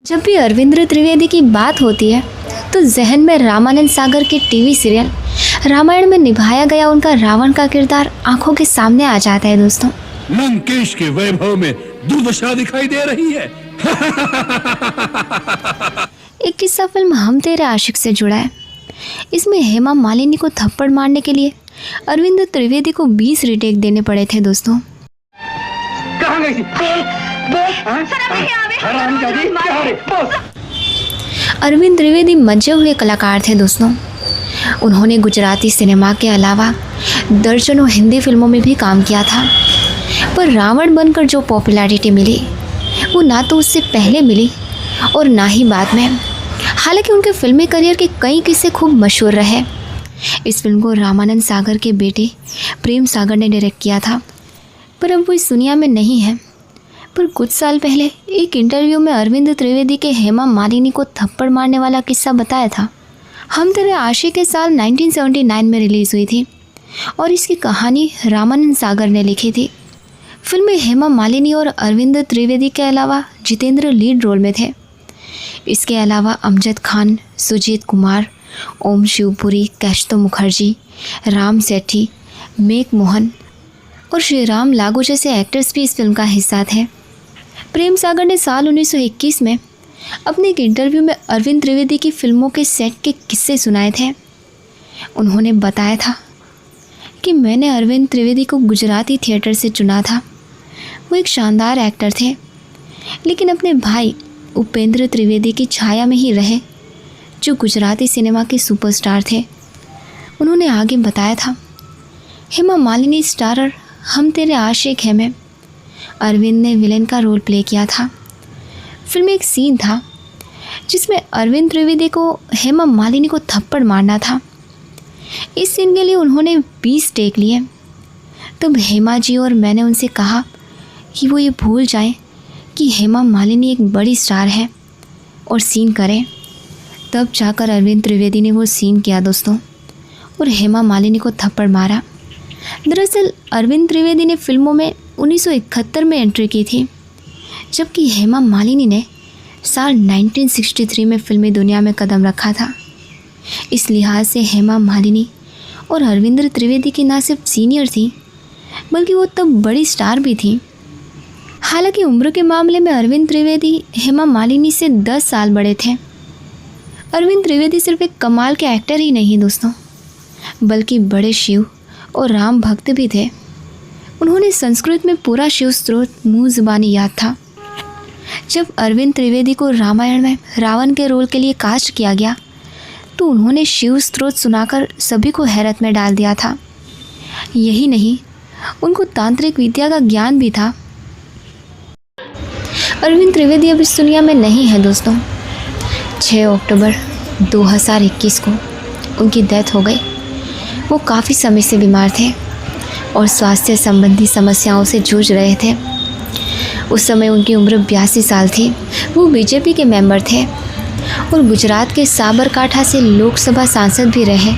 जब भी अरविंद त्रिवेदी की बात होती है तो जहन में रामानंद सागर के टीवी सीरियल रामायण में निभाया गया उनका रावण का किरदार आंखों के सामने आ जाता है दोस्तों। लंकेश के वैभव में दुर्दशा दिखाई दे रही है। एक किस्सा फिल्म हम तेरे आशिक से जुड़ा है। इसमें हेमा मालिनी को थप्पड़ मारने के लिए अरविंद त्रिवेदी को 20 रीटेक देने पड़े थे दोस्तों। कहाँ गई थी? अरविंद त्रिवेदी मंचे हुए कलाकार थे दोस्तों। उन्होंने गुजराती सिनेमा के अलावा दर्जनों हिंदी फिल्मों में भी काम किया था, पर रावण बनकर जो पॉपुलैरिटी मिली वो ना तो उससे पहले मिली और ना ही बाद में। हालांकि उनके फिल्मी करियर के कई किस्से खूब मशहूर रहे। इस फिल्म को रामानंद सागर के बेटे प्रेम सागर ने डायरेक्ट किया था, पर अब वो इस दुनिया में नहीं है। पर कुछ साल पहले एक इंटरव्यू में अरविंद त्रिवेदी के हेमा मालिनी को थप्पड़ मारने वाला किस्सा बताया था। हम तेरे आशिक के साल 1979 में रिलीज़ हुई थी और इसकी कहानी रामानंद सागर ने लिखी थी। फिल्म में हेमा मालिनी और अरविंद त्रिवेदी के अलावा जितेंद्र लीड रोल में थे। इसके अलावा अमजद खान, सुजीत कुमार, ओम शिवपुरी, कैशतो मुखर्जी, राम सेठी, मेघ मोहन और श्रीराम लागू जैसे एक्टर्स भी इस फिल्म का हिस्सा थे। प्रेम सागर ने साल 1921 में अपने एक इंटरव्यू में अरविंद त्रिवेदी की फिल्मों के सेट के किस्से सुनाए थे। उन्होंने बताया था कि मैंने अरविंद त्रिवेदी को गुजराती थिएटर से चुना था। वो एक शानदार एक्टर थे, लेकिन अपने भाई उपेंद्र त्रिवेदी की छाया में ही रहे, जो गुजराती सिनेमा के सुपरस्टार थे। उन्होंने आगे बताया था, हेमा मालिनी स्टारर हम तेरे आशिक है में अरविंद ने विलेन का रोल प्ले किया था। फिल्म में एक सीन था जिसमें अरविंद त्रिवेदी को हेमा मालिनी को थप्पड़ मारना था। इस सीन के लिए उन्होंने 20 टेक लिए। तब हेमा जी और मैंने उनसे कहा कि वो ये भूल जाएं कि हेमा मालिनी एक बड़ी स्टार है और सीन करें। तब जाकर अरविंद त्रिवेदी ने वो सीन किया दोस्तों और हेमा मालिनी को थप्पड़ मारा। दरअसल अरविंद त्रिवेदी ने फिल्मों में 1971 में एंट्री की थी, जबकि हेमा मालिनी ने साल 1963 में फिल्मी दुनिया में कदम रखा था। इस लिहाज से हेमा मालिनी और अरविंद त्रिवेदी की ना सिर्फ सीनियर थी, बल्कि वो तब बड़ी स्टार भी थी। हालांकि उम्र के मामले में अरविंद त्रिवेदी हेमा मालिनी से 10 साल बड़े थे। अरविंद त्रिवेदी सिर्फ एक कमाल के एक्टर ही नहीं दोस्तों, बल्कि बड़े शिव और राम भक्त भी थे। उन्होंने संस्कृत में पूरा शिव स्त्रोत मुँह ज़ुबानी याद था। जब अरविंद त्रिवेदी को रामायण में रावण के रोल के लिए कास्ट किया गया तो उन्होंने शिव स्त्रोत सुनाकर सभी को हैरत में डाल दिया था। यही नहीं, उनको तांत्रिक विद्या का ज्ञान भी था। अरविंद त्रिवेदी अब इस दुनिया में नहीं है दोस्तों। 6 अक्टूबर 2021 को उनकी डेथ हो गई। वो काफ़ी समय से बीमार थे और स्वास्थ्य संबंधी समस्याओं से जूझ रहे थे। उस समय उनकी उम्र 82 साल थी। वो बीजेपी के मेंबर थे और गुजरात के साबरकांठा से लोकसभा सांसद भी रहे।